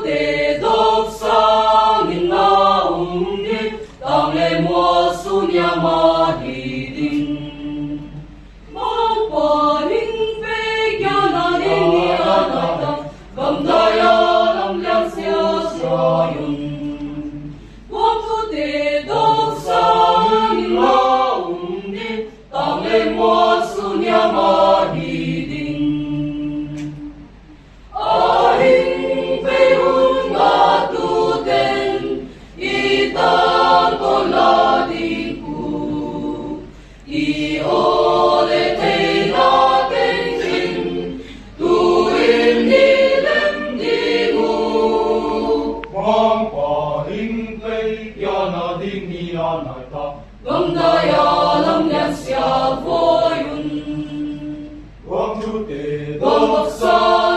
tế đốc sang in naum ni tang le mo sunya ma di din mong pa hin pe kya na ding ni anata gam daya lam liang sia sia yun mong tu tế đốc sang in naum ni tang le mo sunya ma di din ahin pe un ga tu den ita ko la di ku I ole te na ten tin tu im ni lem di mu Quang quả hình cây ya na ding ni ya nai ta gam da ya lam lian sia vo yun Quang tu te gam đốc sa